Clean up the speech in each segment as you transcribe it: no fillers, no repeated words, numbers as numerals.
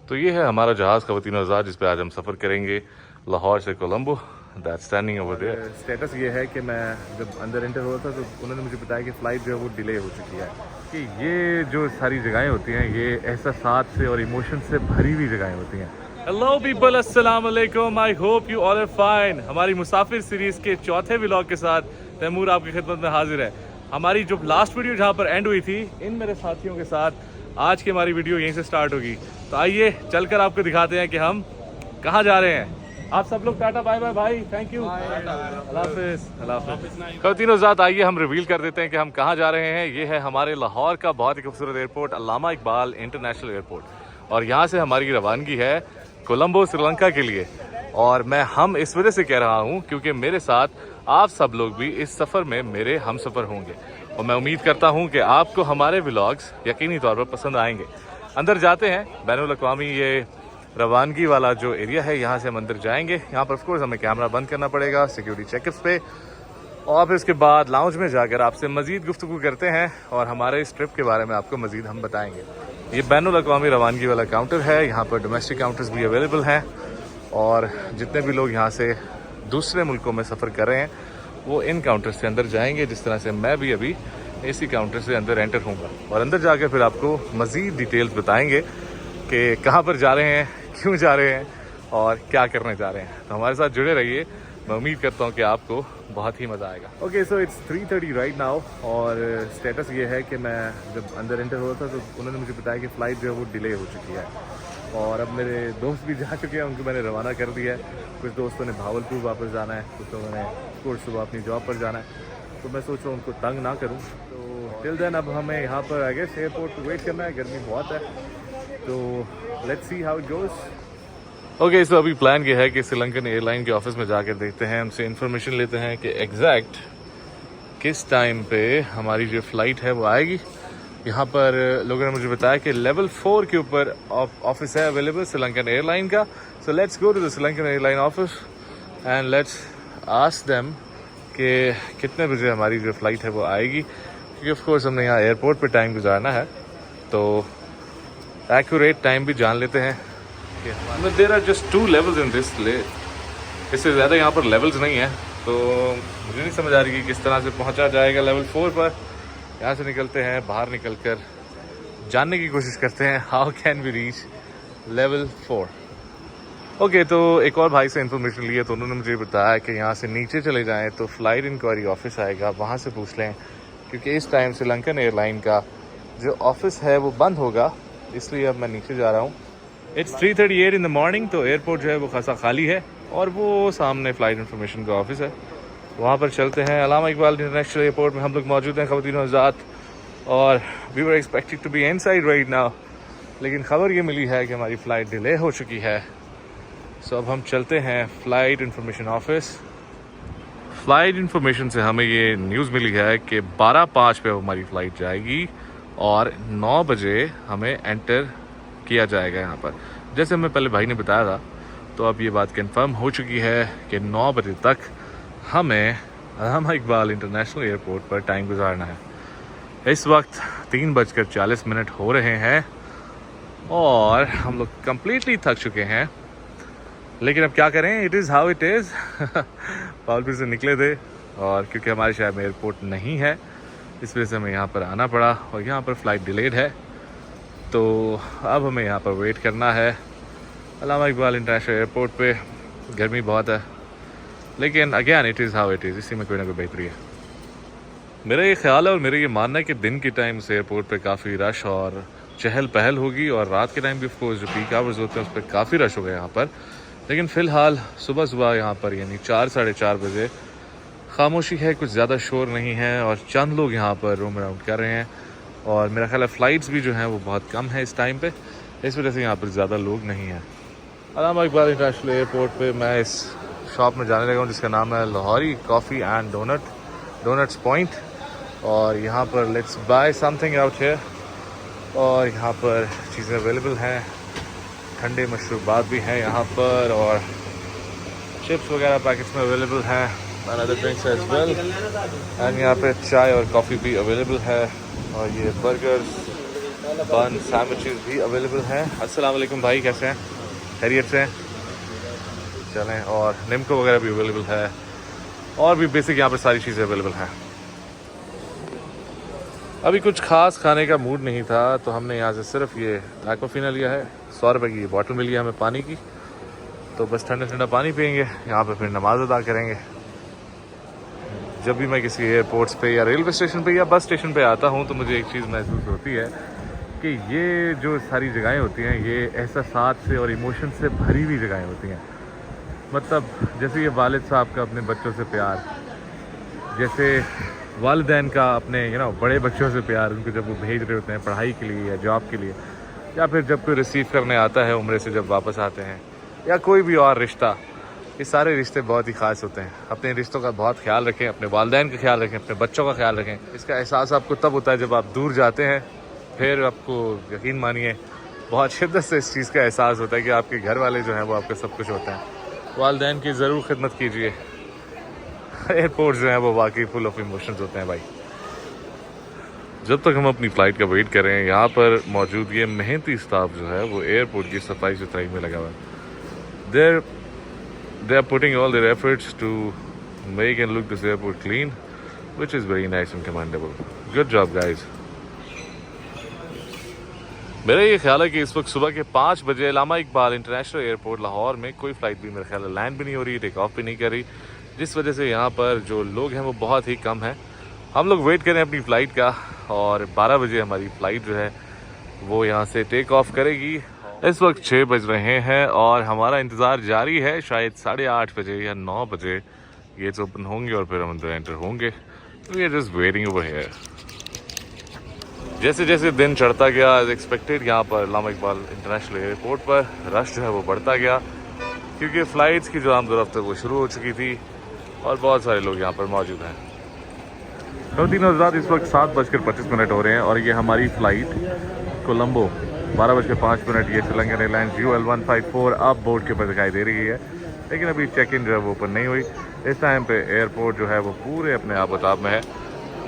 तो ये है हमारा जहाज़ ख़वातीन हज़रात जिस पे आज हम सफ़र करेंगे लाहौर से Colombo. That's standing over there. Status ये है कि मैं जब अंदर एंटर हुआ था तो उन्होंने मुझे बताया कि फ़्लाइट जो है वो डिले हो चुकी है। कि ये जो सारी जगहें होती हैं ये एहसासात से और इमोशन से भरी हुई जगहें होती हैं। हेलो पीपल, अस्सलाम वालेकुम, I hope you all are fine. हमारी मुसाफिर सीरीज़ के चौथे व्लॉग के साथ तैमूर आपकी खिदमत में हाजिर है। हमारी जो लास्ट वीडियो जहाँ पर एंड हुई थी इन मेरे साथियों के साथ, आज की हमारी वीडियो यहीं से स्टार्ट होगी। तो आइए चलकर आपको दिखाते हैं कि हम कहाँ जा रहे हैं। आप सब लोग टाटा बाय बाय भाई, थैंक यू, अल्लाह हाफ़िज़। ख़वातीन हज़रात, आइए हम रिवील कर देते हैं कि हम कहाँ जा रहे हैं। ये है हमारे लाहौर का बहुत ही खूबसूरत एयरपोर्ट, अल्लामा इकबाल इंटरनेशनल एयरपोर्ट, और यहाँ से हमारी रवानगी है कोलंबो श्रीलंका के लिए। और मैं हम इस वजह से कह रहा हूँ क्योंकि मेरे साथ आप सब लोग भी इस सफ़र में मेरे हम सफ़र होंगे, और मैं उम्मीद करता हूँ कि आपको हमारे व्लॉग्स यकीनी तौर पर पसंद आएंगे। अंदर जाते हैं। बैनुल अक़वामी ये रवानगी वाला जो एरिया है, यहाँ से हम अंदर जाएंगे। यहाँ पर ऑफकोर्स हमें कैमरा बंद करना पड़ेगा सिक्योरिटी चेकअप्स पे, और फिर उसके बाद लाउंज में जाकर आपसे मज़ीद गुफ्तगू करते हैं और हमारे इस ट्रिप के बारे में आपको मज़ीद हम बताएंगे। ये बैनुल अक़वामी रवानगी वाला काउंटर है। यहाँ पर डोमेस्टिक काउंटर्स भी अवेलेबल हैं, और जितने भी लोग यहाँ से दूसरे मुल्कों में सफ़र कर रहे हैं वो इन काउंटर से अंदर जाएंगे, जिस तरह से मैं भी अभी इसी काउंटर से अंदर एंटर होऊंगा। और अंदर जाकर फिर आपको मज़ीद डिटेल्स बताएंगे कि कहाँ पर जा रहे हैं, क्यों जा रहे हैं और क्या करने जा रहे हैं। तो हमारे साथ जुड़े रहिए। मैं उम्मीद करता हूँ कि आपको बहुत ही मज़ा आएगा। Okay, so it's 3:30 right now, और स्टेटस ये है कि मैं जब अंदर एंटर हुआ था तो उन्होंने मुझे बताया कि फ़्लाइट जो है वो डिले हो चुकी है। और अब मेरे दोस्त भी जा चुके हैं, उनको मैंने रवाना कर दिया है। कुछ दोस्तों ने भावलपुर वापस जाना है, कुछ लोगों ने कोर्स सुबह अपनी जॉब पर जाना है। तो मैं सोच रहा हूँ उनको तंग ना करूँ। तो टिल देन अब हमें यहाँ पर आगे एयरपोर्ट पर वेट करना है। गर्मी बहुत है, तो let's see how it goes. Okay, so अभी प्लान ये है कि श्रीलंकन एयरलाइन के ऑफिस में जाकर देखते हैं, उनसे इन्फॉर्मेशन लेते हैं कि एग्जैक्ट किस टाइम पे हमारी जो फ़्लाइट है वो आएगी। यहाँ पर लोगों ने मुझे बताया कि लेवल 4 के ऊपर ऑफिस है अवेलेबल श्रीलंकन एयरलाइन का। So let's go to the Sri Lankan airline office and let's ask them कि कितने बजे हमारी जो फ़्लाइट है वो आएगी, क्योंकि ऑफकोर्स हमने यहाँ एयरपोर्ट पर टाइम गुजारना है, तो एक्यूरेट टाइम भी जान लेते हैं। There are just 2 levels in this ले, इससे ज़्यादा यहाँ पर लेवल्स नहीं है। तो मुझे नहीं समझ आ रही कि किस तरह से पहुँचा जाएगा लेवल 4 पर। यहाँ से निकलते हैं, बाहर निकल कर जानने की कोशिश करते हैं how can we reach level 4। Okay, तो एक और भाई से इन्फॉर्मेशन ली है, तो उन्होंने मुझे बताया कि यहाँ से नीचे चले जाएँ तो फ़्लाइट इंक्वायरी ऑफिस आएगा, वहाँ से पूछ लें, क्योंकि इस टाइम श्रीलंकन एयरलाइन का जो ऑफिस है वो बंद होगा। इसलिए अब मैं नीचे जा रहा हूँ। इट्स 3:38 इन द मॉर्निंग, तो एयरपोर्ट जो है वो खासा खाली है, और वो सामने फ़्लाइट इन्फॉर्मेशन का ऑफिस है, वहाँ पर चलते हैं। अल्लामा इकबाल इंटरनेशनल एयरपोर्ट में हम लोग मौजूद हैं ख़वातीन हज़रात, और we were expected to be inside right now, लेकिन ख़बर ये मिली है कि हमारी फ़्लाइट डिले हो चुकी है। सो अब हम चलते हैं flight information office. Flight information से हमें ये न्यूज़ मिली है कि 12:05 पे हमारी फ़्लाइट जाएगी, और 9 बजे हमें एंटर किया जाएगा यहाँ पर। जैसे हमें पहले भाई ने बताया था, तो अब ये बात कंफर्म हो चुकी है कि 9 बजे तक हमें अल्लामा इकबाल इंटरनेशनल एयरपोर्ट पर टाइम गुजारना है। इस वक्त 3:40 हो रहे हैं, और हम लोग कम्प्लीटली थक चुके हैं, लेकिन अब क्या करें, it is how it is. Bahawalpur से निकले थे, और क्योंकि हमारे शहर में एयरपोर्ट नहीं है, इस वजह से हमें यहाँ पर आना पड़ा, और यहाँ पर फ़्लाइट डिलेड है। तो अब हमें यहाँ पर वेट करना है अल्लामा इकबाल इंटरनेशनल एयरपोर्ट पे। गर्मी बहुत है, लेकिन again it is how it is, इसी में कोई ना कोई बेहतरी है। मेरा ये ख्याल है और मेरा ये मानना है कि दिन के टाइम से एयरपोर्ट पे काफ़ी रश और चहल पहल होगी, और रात के टाइम भी ऑफकोर्स जो पीक आवर्स होते हैं उस पर काफ़ी रश होगा यहाँ पर। लेकिन फ़िलहाल सुबह सुबह यहाँ पर यानी 4 साढ़े 4 बजे खामोशी है, कुछ ज़्यादा शोर नहीं है, और चंद लोग यहाँ पर रोम अराउंड कर रहे हैं। और मेरा ख्याल है फ़्लाइट्स भी जो हैं वो बहुत कम है इस टाइम पे, इस वजह से यहाँ पर ज़्यादा लोग नहीं हैं। अल्लामा इकबाल इंटरनेशनल एयरपोर्ट पे मैं इस शॉप में जाने लगा हूँ जिसका नाम है Lahori coffee and donuts point, और यहाँ पर let's buy something out here. और यहाँ पर चीज़ें अवेलेबल हैं, ठंडे मशरूबात भी हैं यहाँ पर, और चिप्स वगैरह पैकेट्स में अवेलेबल हैं, and other drinks as well. एंड यहाँ पे चाय और कॉफ़ी भी अवेलेबल है, और ये बर्गर्स बन सैंडविचेस भी अवेलेबल हैं। अस्सलाम वालेकुम भाई, कैसे हैं? खैरियत से हैं? चलें। और निम्को वगैरह भी अवेलेबल है और भी बेसिक यहाँ पर सारी चीज़ें अवेलेबल हैं। अभी कुछ खास खाने का मूड नहीं था तो हमने यहाँ से सिर्फ ये एक्वाफिना लिया है। 100 रुपये की बॉटल मिली है हमें पानी की, तो बस ठंडा ठंडा पानी पियेंगे यहाँ पे, फिर नमाज अदा करेंगे। जब भी मैं किसी एयरपोर्ट्स पे या रेलवे स्टेशन पे या बस स्टेशन पे आता हूँ तो मुझे एक चीज़ महसूस होती है कि ये जो सारी जगहें होती हैं ये एहसासात से और इमोशन से भरी हुई जगहें होती हैं। मतलब जैसे ये वालिद साहब का अपने बच्चों से प्यार, जैसे वालिदैन का अपने बड़े बच्चों से प्यार, उनको जब वो भेज रहे होते हैं पढ़ाई के लिए या जॉब के लिए, या फिर जब कोई रिसीव करने आता है उम्रे से जब वापस आते हैं, या कोई भी और रिश्ता। ये सारे रिश्ते बहुत ही ख़ास होते हैं। अपने रिश्तों का बहुत ख्याल रखें, अपने वालिदैन का ख्याल रखें, अपने बच्चों का ख्याल रखें। इसका एहसास आपको तब होता है जब आप दूर जाते हैं, फिर आपको यकीन मानिए बहुत शिद्दत से इस चीज़ का एहसास होता है कि आपके घर वाले जो हैं वो आपका सब कुछ होते हैं। वालिदैन की ज़रूर खिदमत कीजिए। एयरपोर्ट जो है वो वाकई फुल ऑफ इमोशंस होते हैं भाई। जब तक हम अपनी फ़्लाइट का वेट कर रहे हैं, यहाँ पर मौजूद ये मेहनती स्टाफ जो है वो एयरपोर्ट की सफाई सुथराई में लगा हुआ है। They are putting all their efforts to make and look this airport clean, which is very nice and commendable. Good job, guys. मेरा ये ख्याल है कि इस वक्त सुबह के 5 बजे अल्लामा इकबाल इंटरनेशनल एयरपोर्ट लाहौर में कोई फ़्लाइट भी मेरे ख्याल है लैंड भी नहीं हो रही, टेक ऑफ भी नहीं कर रही, जिस वजह से यहाँ पर जो लोग हैं वो बहुत ही कम हैं। हम लोग वेट करें अपनी फ़्लाइट का और 12 बजे हमारी फ़्लाइट जो है वो यहाँ से टेक ऑफ करेगी। इस वक्त 6 बज रहे हैं और हमारा इंतज़ार जारी है। शायद 8:30 बजे या 9 बजे गेट्स ओपन होंगे और फिर हम अंदर एंटर होंगे। We are just waiting over here. जैसे जैसे दिन चढ़ता गया एज एक्सपेक्टेड यहाँ पर अल्लामा इकबाल इंटरनेशनल एयरपोर्ट पर रश जो है वो बढ़ता गया, क्योंकि फ़्लाइट्स की जो आमदोरफ्त है वो शुरू हो चुकी थी और बहुत सारे लोग यहाँ पर मौजूद हैं। खवातीन और हज़रात, इस वक्त 7:25 हो रहे हैं और ये हमारी फ़्लाइट कोलंबो 12:05 ये श्रीलंकन एयरलाइंस UL154 अब बोर्ड के ऊपर दिखाई दे रही है, लेकिन अभी चेक इन जो है वो ओपन नहीं हुई। इस टाइम पे एयरपोर्ट जो है वो पूरे अपने आबोताब में है।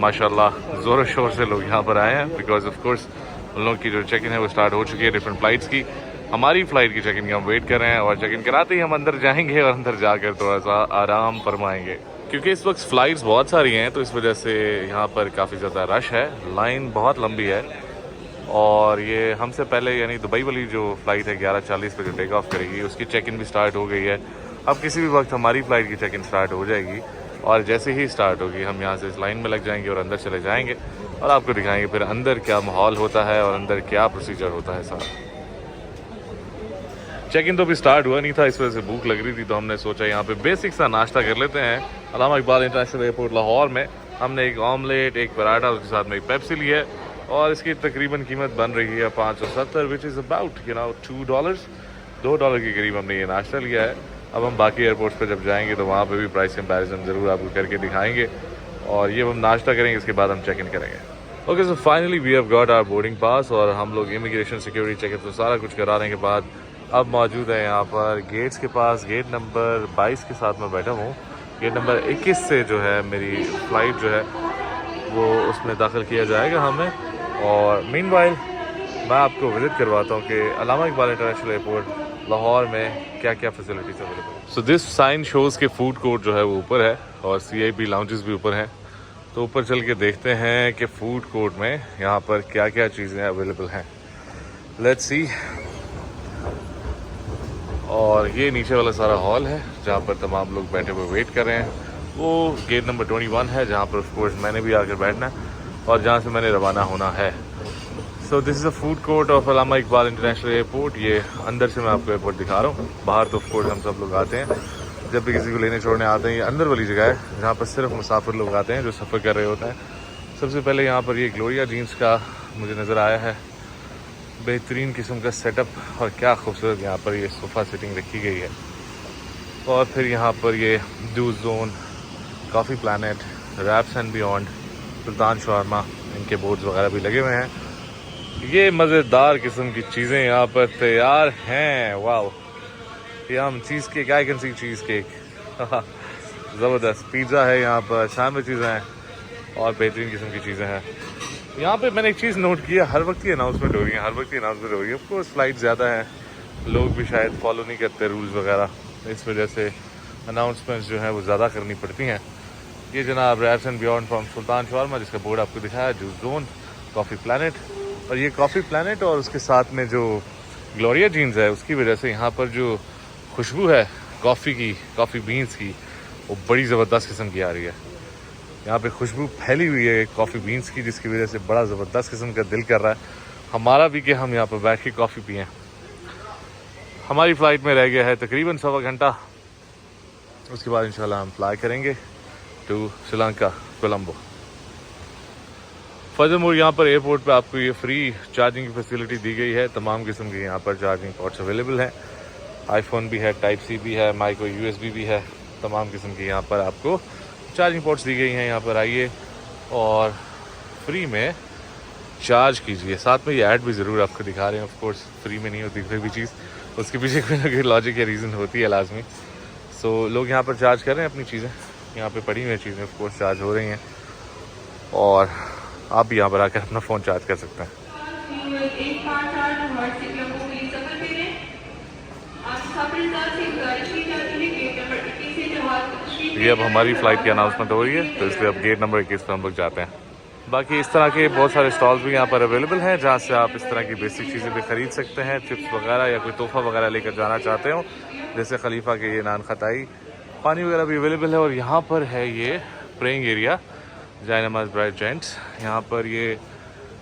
माशाल्लाह ज़ोर शोर से लोग यहाँ पर आए हैं, बिकॉज ऑफ कोर्स उन लोगों की जो चेक इन है वो स्टार्ट हो चुकी है डिफरेंट फ़्लाइट्स की। हमारी फ़्लाइट की चेक इन की हम वेट कर रहे हैं और चेक इन कराते ही हम अंदर जाएंगे और अंदर जाकर थोड़ा सा आराम फरमाएंगे, क्योंकि इस वक्त फ़्लाइट्स बहुत सारी हैं तो इस वजह से यहाँ पर काफ़ी ज़्यादा रश है, लाइन बहुत लंबी है। और ये हमसे पहले यानी दुबई वाली जो फ़्लाइट है 11:40 पे जो टेक ऑफ करेगी उसकी चेक इन भी स्टार्ट हो गई है। अब किसी भी वक्त हमारी फ़्लाइट की चेक इन स्टार्ट हो जाएगी और जैसे ही स्टार्ट होगी हम यहाँ से इस लाइन में लग जाएंगे और अंदर चले जाएंगे और आपको दिखाएंगे फिर अंदर क्या माहौल होता है और अंदर क्या प्रोसीजर होता है सारा। चेक इन तो अभी स्टार्ट हुआ नहीं था, इस वजह से भूख लग रही थी तो हमने सोचा यहाँ पे बेसिक सा नाश्ता कर लेते हैं। अल्लामा इकबाल इंटरनेशनल एयरपोर्ट लाहौर में हमने एक ऑमलेट, एक पराठा, उसके साथ में एक पेप्सी ली है और इसकी तकरीबन कीमत बन रही है 570, विच इज़ अबाउट $2। $2 के करीब हमने ये नाश्ता लिया है। अब हम बाकी एयरपोर्ट्स पे जब जाएंगे तो वहाँ पे भी प्राइस कंपैरिजन ज़रूर आपको करके दिखाएंगे और ये हम नाश्ता करेंगे, इसके बाद हम चेक इन करेंगे। Okay, so finally we have got our boarding pass और हम लोग इमिग्रेशन सिक्योरिटी चेक इन तो सारा कुछ कराने के बाद अब मौजूद है यहाँ पर गेट्स के पास। गेट नंबर 22 के साथ मैं बैठा हूँ। गेट नंबर 21 से जो है मेरी फ़्लाइट जो है वो उसमें दाखिल किया जाएगा हमें। और मीनवाइल मैं आपको विज़िट करवाता हूँ कि अल्लामा इकबाल इंटरनेशनल एयरपोर्ट लाहौर में क्या क्या फैसिलिटीज़ अवेलेबल है। सो दिस साइन शोज़ के फूड कोर्ट जो है वो ऊपर है और CIP लाउंजेस भी ऊपर हैं, तो ऊपर चल के देखते हैं कि फूड कोर्ट में यहाँ पर क्या क्या चीज़ें अवेलेबल हैं। Let's see. और ये नीचे वाला सारा हॉल है जहाँ पर तमाम लोग बैठे हुए वेट कर रहे हैं। वो गेट नंबर 21 है जहाँ पर ऑफ कोर्स मैंने भी आकर बैठना है और जहाँ से मैंने रवाना होना है। So this is a food court of Allama Iqbal international airport. ये अंदर से मैं आपको एयरपोर्ट दिखा रहा हूँ। बाहर तो ऑफ कोर्स हम सब लोग आते हैं जब भी किसी को लेने छोड़ने आते हैं। ये अंदर वाली जगह है जहाँ पर सिर्फ मुसाफिर लोग आते हैं जो सफ़र कर रहे होते हैं। सबसे पहले यहाँ पर ये ग्लोरिया जीन्स का मुझे नज़र आया है, बेहतरीन किस्म का सेटअप और क्या खूबसूरत यहाँ पर ये सोफ़ा सेटिंग रखी गई है। और फिर यहाँ पर ये juice zone, coffee planet, wraps and beyond, Sultan shawarma, इनके बोर्ड्स वगैरह भी लगे हुए हैं। ये मज़ेदार किस्म की चीज़ें यहाँ पर तैयार हैं। वाह, ये हम cheese cake, I can see cheese cake, ज़बरदस्त। पिज़्ज़ा है यहाँ पर, सैंडविचेज़ हैं और बेहतरीन किस्म की चीज़ें हैं। यहाँ पे मैंने एक चीज़ नोट किया, हर वक्त की अनाउंसमेंट हो रही है, हर वक्त की अनाउंसमेंट हो रही है। ऑफकोर्स फ्लाइट ज़्यादा है, लोग भी शायद फॉलो नहीं करते रूल्स वगैरह, इस वजह से अनाउंसमेंट्स जो है वो ज़्यादा करनी पड़ती हैं। ये जनाब raps and beyond from Sultan shawarma, जिसका बोर्ड आपको दिखाया, जूस जोन, कॉफ़ी प्लानट। और ये कॉफ़ी प्लानट और उसके साथ में जो ग्लोरिया जीन्स है, उसकी वजह से यहाँ पर जो खुशबू है कॉफ़ी की, कॉफ़ी बीन्स की, वो बड़ी ज़बरदस्त किस्म की आ रही है। यहाँ पे खुशबू फैली हुई है कॉफ़ी बीन्स की, जिसकी वजह से बड़ा ज़बरदस्त किस्म का दिल कर रहा है हमारा भी कि हम यहाँ पर बैठ के कॉफ़ी पिएँ। हमारी फ़्लाइट में रह गया है तकरीबन 1.25 घंटा, उसके बाद इंशाल्लाह हम फ्लाई करेंगे टू श्रीलंका कोलंबो। फर्दरमोर यहाँ पर एयरपोर्ट पे आपको ये फ्री चार्जिंग की फैसिलिटी दी गई है। तमाम किस्म के यहाँ पर चार्जिंग पोर्ट्स अवेलेबल हैं, आईफोन भी है, टाइप सी भी है, माइक्रो USB भी है, तमाम किस्म की यहाँ पर आपको चार्जिंग पोर्ट्स दी गई हैं। यहाँ पर आइए और फ्री में चार्ज कीजिए। साथ में ये ऐड भी ज़रूर आपको दिखा रहे हैं, ऑफ कोर्स फ्री में नहीं होती कोई भी चीज़, उसके पीछे कोई ना कोई लॉजिक या रीज़न होती है लाजमी। सो लोग यहाँ पर चार्ज कर रहे हैं अपनी चीज़ें, यहाँ पे पड़ी हुई चीज़ें ऑफ कोर्स चार्ज हो रही हैं, और आप भी यहाँ पर आकर अपना फ़ोन चार्ज कर सकते हैं। ये अब हमारी फ़्लाइट की अनाउंसमेंट हो रही है, तो इसलिए अब गेट नंबर 21 पर हम लोग जाते हैं। बाकी इस तरह के बहुत सारे स्टॉल्स भी यहाँ पर अवेलेबल हैं, जहाँ से आप इस तरह की बेसिक चीज़ें भी ख़रीद सकते हैं, चिप्स वगैरह या कोई तोहफ़ा वगैरह लेकर जाना चाहते हो, जैसे खलीफा के ये नान खताई, पानी वगैरह भी अवेलेबल है। और यहाँ पर है ये प्रेइंग एरिया, जाए नमाज ब्राइट जेंट्स। यहाँ पर ये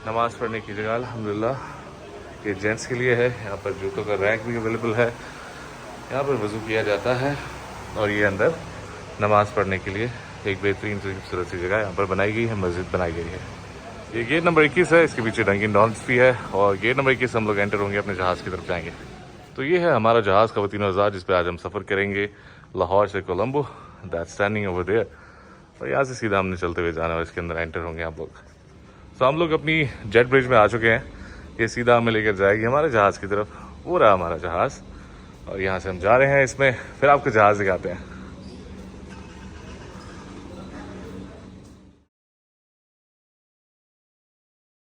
नमाज़ पढ़ने की जगह अल्हम्दुलिल्लाह ये जेंट्स के लिए है। यहाँ पर जूतों का रैक भी अवेलेबल है, यहाँ पर वज़ू किया जाता है, और ये अंदर नमाज़ पढ़ने के लिए एक बेहतरीन खूबसूरत सी जगह यहाँ पर बनाई गई है, मस्जिद बनाई गई है। ये गेट नंबर 21 है, इसके पीछे डंकिन डॉन्स भी है, और गेट नंबर 21 हम लोग एंटर होंगे, अपने जहाज़ की तरफ जाएंगे। तो ये है हमारा जहाज़ ख़वातीन और हज़रात, जिस पर आज हम सफ़र करेंगे लाहौर से Colombo, that's standing over there. और यहाँ से सीधा हमने चलते हुए जाना है, इसके अंदर एंटर होंगे आप लोग। तो हम लोग अपनी जेट ब्रिज में आ चुके हैं, ये सीधा हमें लेकर जाएगी हमारे जहाज़ की तरफ। वो रहा हमारा जहाज़, और यहाँ से हम जा रहे हैं इसमें, फिर आपको जहाज़ दिखाते हैं।